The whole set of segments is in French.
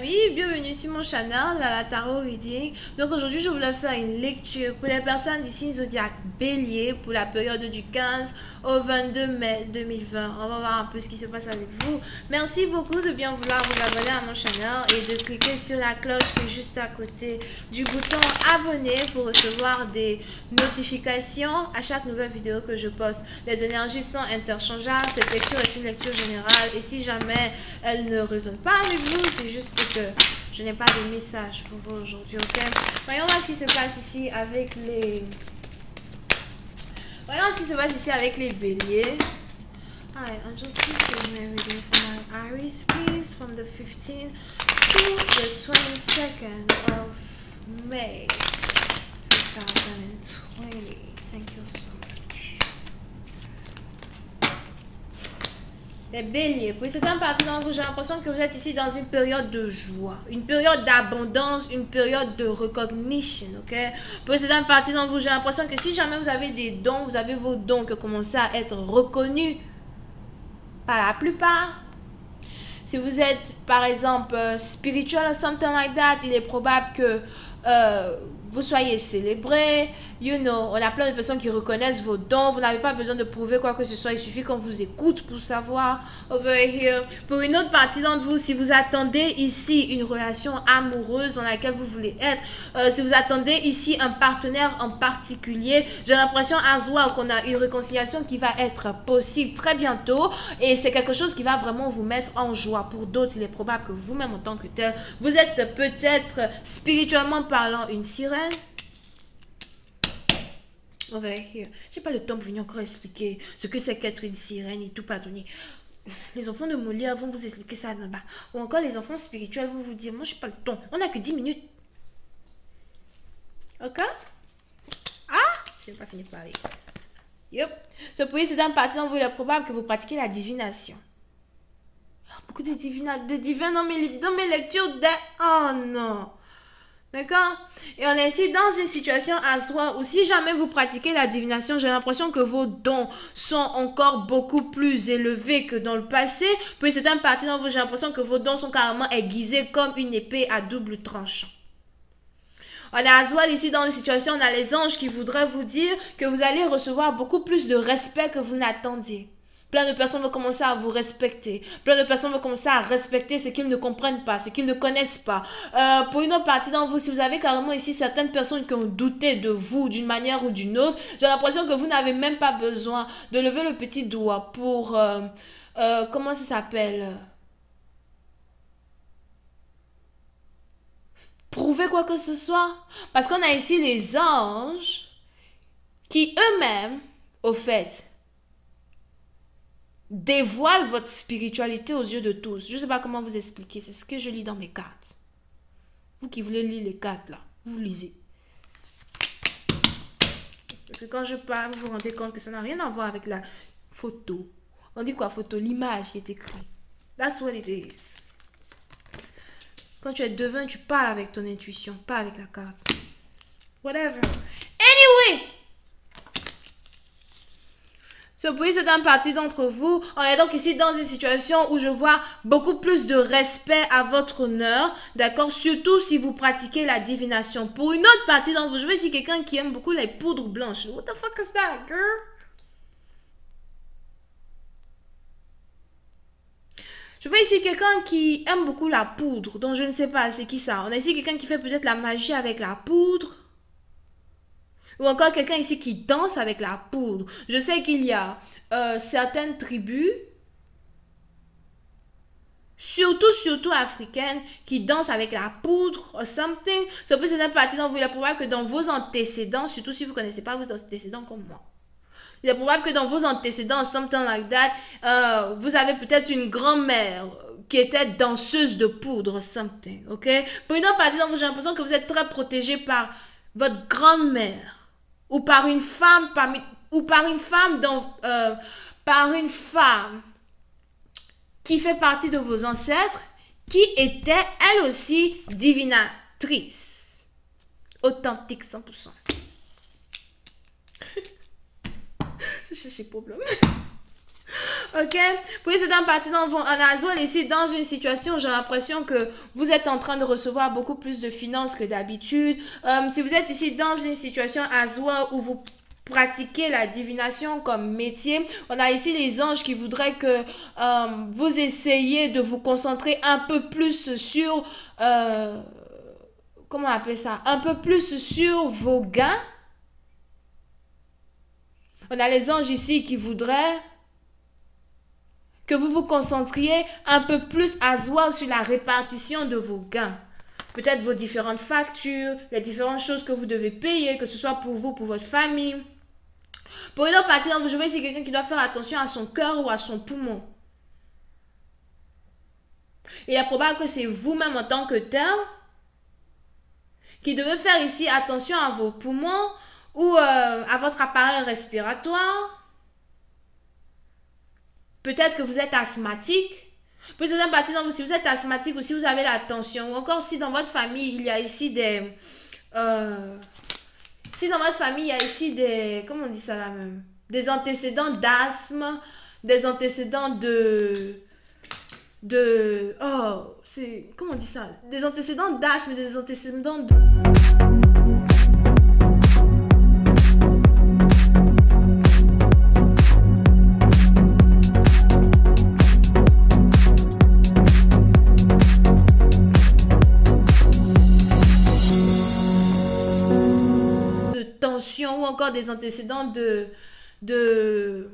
amis, bienvenue sur mon channel, la Tarot Reading. Donc aujourd'hui je voulais faire une lecture pour les personnes du signe zodiaque Bélier pour la période du 15 au 22 mai 2020. On va voir un peu ce qui se passe avec vous. Merci beaucoup de bien vouloir vous abonner à mon channel et de cliquer sur la cloche qui est juste à côté du bouton abonner pour recevoir des notifications à chaque nouvelle vidéo que je poste. Les énergies sont interchangeables, cette lecture est une lecture générale et si jamais elle ne résonne pas avec vous, c'est juste que je n'ai pas de message pour vous aujourd'hui, ok? Voyons voir ce qui se passe ici avec les... Voyons ce qui se passe ici avec les béliers. Alright, Angels, please give me a reading for my Aries, please, from the 15th to the 22nd of May 2020. Thank you so much. Les béliers, pour certaines parties d'entre vous, j'ai l'impression que vous êtes ici dans une période de joie, une période d'abondance, une période de recognition, ok? Pour certaines parties d'entre vous, j'ai l'impression que si jamais vous avez des dons, vous avez vos dons qui commencent à être reconnus par la plupart. Si vous êtes, par exemple, spiritual or something like that, il est probable que vous soyez célébré. You know, on a plein de personnes qui reconnaissent vos dons. Vous n'avez pas besoin de prouver quoi que ce soit. Il suffit qu'on vous écoute pour savoir. Over here. Pour une autre partie d'entre vous, si vous attendez ici une relation amoureuse dans laquelle vous voulez être, si vous attendez ici un partenaire en particulier, j'ai l'impression as well qu'on a une réconciliation qui va être possible très bientôt. Et c'est quelque chose qui va vraiment vous mettre en joie. Pour d'autres, il est probable que vous-même en tant que tel, vous êtes peut-être spirituellement parlant une sirène. Over here. J'ai pas le temps de venir encore expliquer ce que c'est qu'être une sirène et tout pardonner. Les enfants de Molière vont vous expliquer ça là-bas. Ou encore les enfants spirituels vont vous dire, moi j'ai pas le temps. On n'a que 10 minutes. Ok? Ah! Je n'ai pas fini de parler. Yep. Ce pays, c'est un parti dont vous il est probable que vous pratiquez la divination. Beaucoup de divins dans mes lectures de... Oh non! D'accord? Et on est ici dans une situation à soi où si jamais vous pratiquez la divination, j'ai l'impression que vos dons sont encore beaucoup plus élevés que dans le passé. Puis c'est un parti dont j'ai l'impression que vos dons sont carrément aiguisés comme une épée à double tranchant. On est à Aswal ici dans une situation, on a les anges qui voudraient vous dire que vous allez recevoir beaucoup plus de respect que vous n'attendiez. Plein de personnes vont commencer à vous respecter. Plein de personnes vont commencer à respecter ce qu'ils ne comprennent pas, ce qu'ils ne connaissent pas. Pour une autre partie d'entre vous, si vous avez carrément ici certaines personnes qui ont douté de vous d'une manière ou d'une autre, j'ai l'impression que vous n'avez même pas besoin de lever le petit doigt pour... comment ça s'appelle? Prouver quoi que ce soit. Parce qu'on a ici les anges qui eux-mêmes, au fait... dévoile votre spiritualité aux yeux de tous. Je ne sais pas comment vous expliquer. C'est ce que je lis dans mes cartes. Vous qui voulez lire les cartes là, vous lisez. Parce que quand je parle, vous vous rendez compte que ça n'a rien à voir avec la photo. On dit quoi photo? L'image qui est écrite. That's what it is. Quand tu es devin, tu parles avec ton intuition, pas avec la carte. Whatever. Anyway! Ce pays, c'est un parti d'entre vous. On est donc ici dans une situation où je vois beaucoup plus de respect à votre honneur. D'accord? Surtout si vous pratiquez la divination. Pour une autre partie d'entre vous, je vois ici quelqu'un qui aime beaucoup les poudres blanches. What the fuck is that, girl? Je vois ici quelqu'un qui aime beaucoup la poudre. Donc, je ne sais pas, c'est qui ça? On a ici quelqu'un qui fait peut-être la magie avec la poudre. Ou encore quelqu'un ici qui danse avec la poudre. Je sais qu'il y a certaines tribus, surtout africaines, qui dansent avec la poudre or something. C'est plus une partie dont vous, il est probable que dans vos antécédents, surtout si vous ne connaissez pas vos antécédents comme moi, il est probable que dans vos antécédents, something like that, vous avez peut-être une grand-mère qui était danseuse de poudre or something, ok? Pour une autre partie dont j'ai l'impression que vous êtes très protégé par votre grand-mère. Ou par une femme, par une femme qui fait partie de vos ancêtres, qui était elle aussi divinatrice. Authentique 100%. Je cherche problème. Ok? Puis c'est un parti dans en Aswell ici, dans une situation où j'ai l'impression que vous êtes en train de recevoir beaucoup plus de finances que d'habitude. Si vous êtes ici dans une situation Aswell où vous pratiquez la divination comme métier, on a ici les anges qui voudraient que vous essayiez de vous concentrer un peu plus sur... comment on appelle ça? Un peu plus sur vos gains. On a les anges ici qui voudraient que vous vous concentriez un peu plus à soi sur la répartition de vos gains. Peut-être vos différentes factures, les différentes choses que vous devez payer, que ce soit pour vous, pour votre famille. Pour une autre partie, donc, je vois ici quelqu'un qui doit faire attention à son cœur ou à son poumon. Il est probable que c'est vous-même en tant que tel qui devez faire ici attention à vos poumons ou à votre appareil respiratoire. Peut-être que vous êtes asthmatique. Puis c'est un parti, donc, si vous êtes asthmatique ou si vous avez la tension, ou encore si dans votre famille, il y a ici des... si dans votre famille, il y a ici des... Comment on dit ça là même? Des antécédents d'asthme, des antécédents oh, c'est... Comment on dit ça? Des antécédents d'asthme, des antécédents de... tension ou encore des antécédents de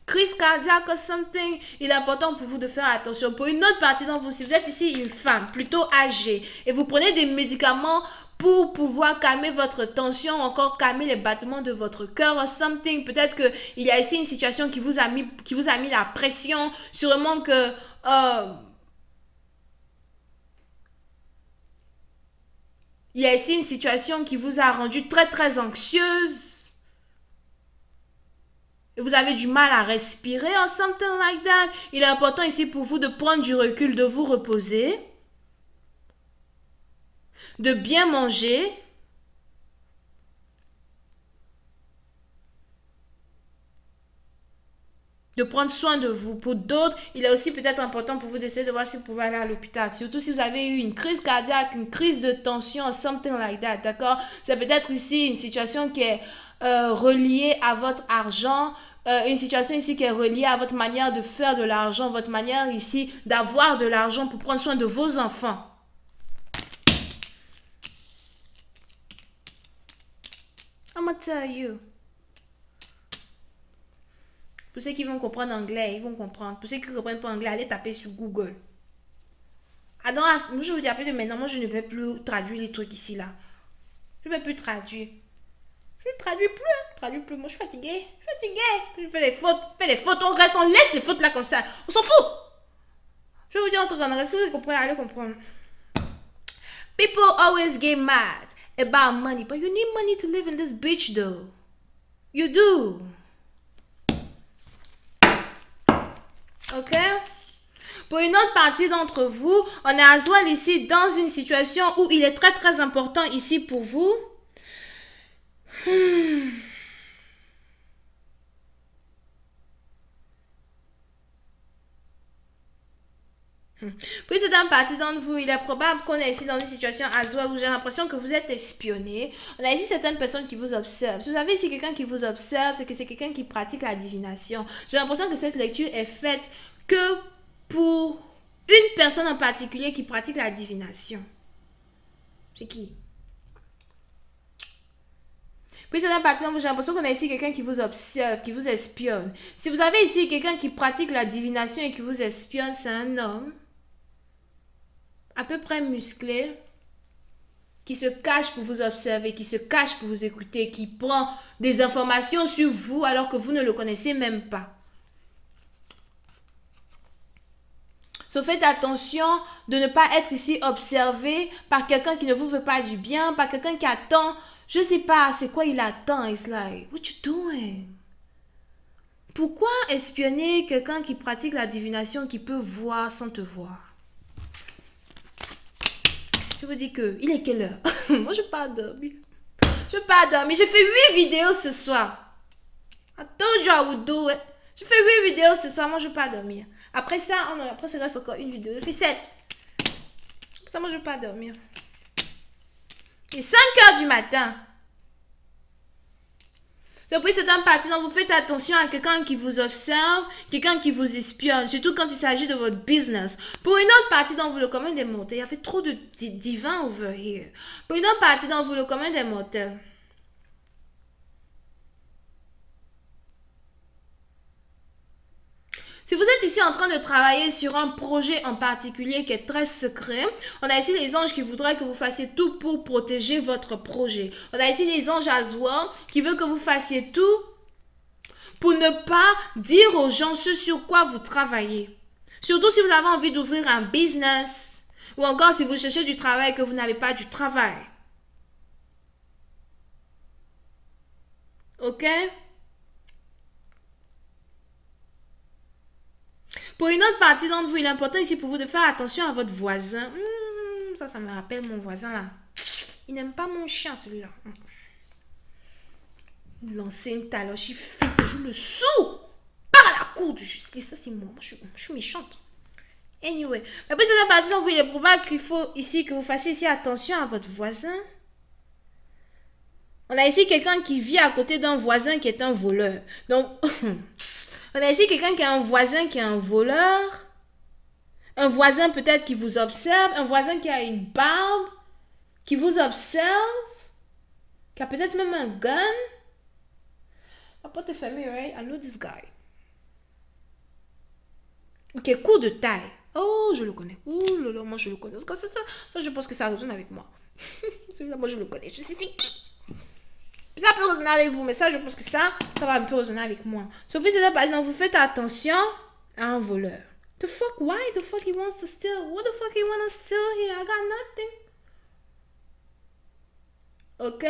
crise cardiaque ou something, il est important pour vous de faire attention. Pour une autre partie d'entre vous, si vous êtes ici une femme plutôt âgée et vous prenez des médicaments pour pouvoir calmer votre tension, encore calmer les battements de votre cœur ou something, peut-être qu'il y a ici une situation qui vous a mis la pression, sûrement que il y a ici une situation qui vous a rendu très très anxieuse. Et vous avez du mal à respirer or something like that. Il est important ici pour vous de prendre du recul, de vous reposer, de bien manger, de prendre soin de vous. Pour d'autres, il est aussi peut-être important pour vous d'essayer de voir si vous pouvez aller à l'hôpital. Surtout si vous avez eu une crise cardiaque, une crise de tension, something like that, d'accord? C'est peut-être ici une situation qui est reliée à votre argent, une situation ici qui est reliée à votre manière de faire de l'argent, votre manière ici d'avoir de l'argent pour prendre soin de vos enfants. I'm gonna tell you. Pour ceux qui vont comprendre anglais, ils vont comprendre. Pour ceux qui ne comprennent pas anglais, allez taper sur Google. Moi, je vous dis après de maintenant, moi, je ne vais plus traduire les trucs ici, là. Je ne vais plus traduire. Je ne traduis plus, hein. Je traduis plus. Moi, je suis fatiguée. Je fais des fautes. On laisse les fautes là comme ça. On s'en fout. Je vais vous dire un truc en anglais. Si vous comprenez, allez comprendre. People always get mad about money, but you need money to live in this bitch, though. You do. Ok? Pour une autre partie d'entre vous, on est à Aswell ici dans une situation où il est très très important ici pour vous. Puis c'est un parti d'entre vous, il est probable qu'on est ici dans une situation Aswell où j'ai l'impression que vous êtes espionné. On a ici certaines personnes qui vous observent. Si vous avez ici quelqu'un qui vous observe, c'est que c'est quelqu'un qui pratique la divination. J'ai l'impression que cette lecture est faite que pour une personne en particulier qui pratique la divination. C'est qui? Puis c'est un parti d'entre vous, j'ai l'impression qu'on a ici quelqu'un qui vous observe, qui vous espionne. Si vous avez ici quelqu'un qui pratique la divination et qui vous espionne, c'est un homme à peu près musclé, qui se cache pour vous observer, qui se cache pour vous écouter, qui prend des informations sur vous alors que vous ne le connaissez même pas. So, faites attention de ne pas être ici observé par quelqu'un qui ne vous veut pas du bien, par quelqu'un qui attend, je ne sais pas, c'est quoi il attend. It's like, what you doing? Pourquoi espionner quelqu'un qui pratique la divination, qui peut voir sans te voir? Je vous dis que, il est quelle heure? Moi, je ne vais pas dormir. Je ne vais pas dormir. J'ai fait 8 vidéos ce soir. I told you I would do it. Je fais 8 vidéos ce soir, moi je veux pas dormir. Après ça, oh non, après ça reste encore une vidéo. Je fais 7. Après ça, moi je veux pas dormir. Et 5 heures du matin. Surprise, c'est un parti, donc vous faites attention à quelqu'un qui vous observe, quelqu'un qui vous espionne, surtout quand il s'agit de votre business. Pour une autre partie dans vous le commun des mortels, il y avait trop de divins over here. Pour une autre partie dans vous le commun des mortels, si vous êtes ici en train de travailler sur un projet en particulier qui est très secret, on a ici les anges qui voudraient que vous fassiez tout pour protéger votre projet. On a ici les anges as well qui veulent que vous fassiez tout pour ne pas dire aux gens ce sur quoi vous travaillez. Surtout si vous avez envie d'ouvrir un business ou encore si vous cherchez du travail et que vous n'avez pas du travail. Ok? Pour une autre partie d'entre vous, il est important ici pour vous de faire attention à votre voisin. Ça me rappelle mon voisin là. Il n'aime pas mon chien celui-là. Lancer une taloche, il fait ses joues le sou par la cour de justice. Ça c'est moi, je suis méchante. Anyway, mais pour cette partie d'entre vous, il est probable qu'il faut ici que vous fassiez ici attention à votre voisin. On a ici quelqu'un qui vit à côté d'un voisin qui est un voleur. Donc, on a ici quelqu'un qui est un voisin qui est un voleur. Un voisin peut-être qui vous observe. Un voisin qui a une barbe. Qui vous observe. Qui a peut-être même un gun. I put the family, right? I know this guy. Ok, coup de taille. Oh, je le connais. Ouh là là, moi je le connais. Ça, je pense que ça résonne avec moi. Celui-là, moi je le connais. Je sais c'est qui. Ça peut résonner avec vous, mais ça, je pense que ça va un peu résonner avec moi. Surprise, c'est ça, par exemple, vous faites attention à un voleur. The fuck, why the fuck he wants to steal? What the fuck he wants to steal here? I got nothing. Ok?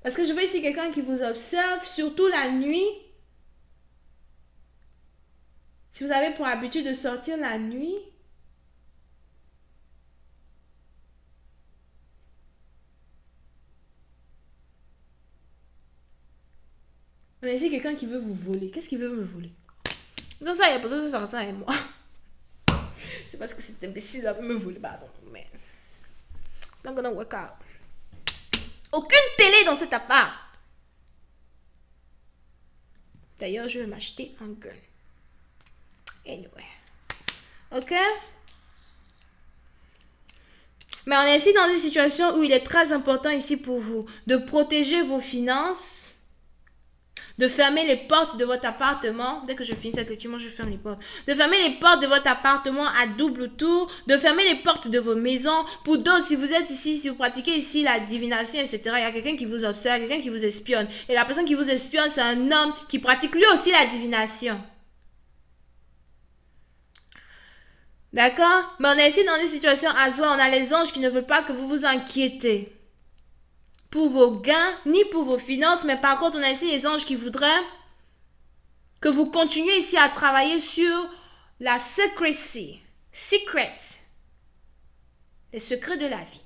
Parce que je veux ici quelqu'un qui vous observe, surtout la nuit. Si vous avez pour habitude de sortir la nuit, on a ici quelqu'un qui veut vous voler. Qu'est-ce qu'il veut me voler? Donc ça, il y a personne que ça ressemble à moi. Je sais pas ce que cet imbécile là veut me voler. Pardon, mais it's not gonna work out. Aucune télé dans cet appart. D'ailleurs, je vais m'acheter un gun. Anyway. Ok? Mais on est ici dans une situation où il est très important ici pour vous de protéger vos finances. De fermer les portes de votre appartement. Dès que je finis cette lecture, moi je ferme les portes. De fermer les portes de votre appartement à double tour. De fermer les portes de vos maisons. Pour d'autres, si vous êtes ici, si vous pratiquez ici la divination, etc., il y a quelqu'un qui vous observe, quelqu'un qui vous espionne. Et la personne qui vous espionne, c'est un homme qui pratique lui aussi la divination. D'accord? Mais on est ici dans une situation à soi. On a les anges qui ne veulent pas que vous vous inquiétez pour vos gains, ni pour vos finances, mais par contre, on a ici les anges qui voudraient que vous continuez ici à travailler sur la secrecy, les secrets de la vie.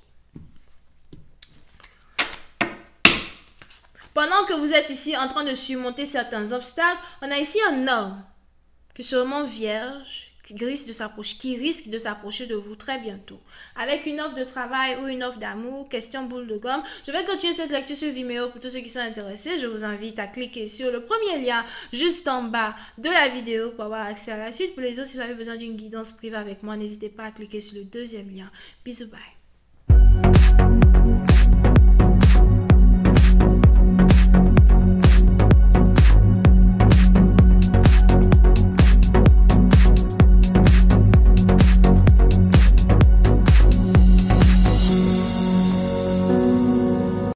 Pendant que vous êtes ici en train de surmonter certains obstacles, on a ici un homme qui est sûrement vierge, qui risque de s'approcher de vous très bientôt. Avec une offre de travail ou une offre d'amour, question boule de gomme. Je vais continuer cette lecture sur Vimeo pour tous ceux qui sont intéressés. Je vous invite à cliquer sur le premier lien juste en bas de la vidéo pour avoir accès à la suite. Pour les autres, si vous avez besoin d'une guidance privée avec moi, n'hésitez pas à cliquer sur le deuxième lien. Bisous, bye.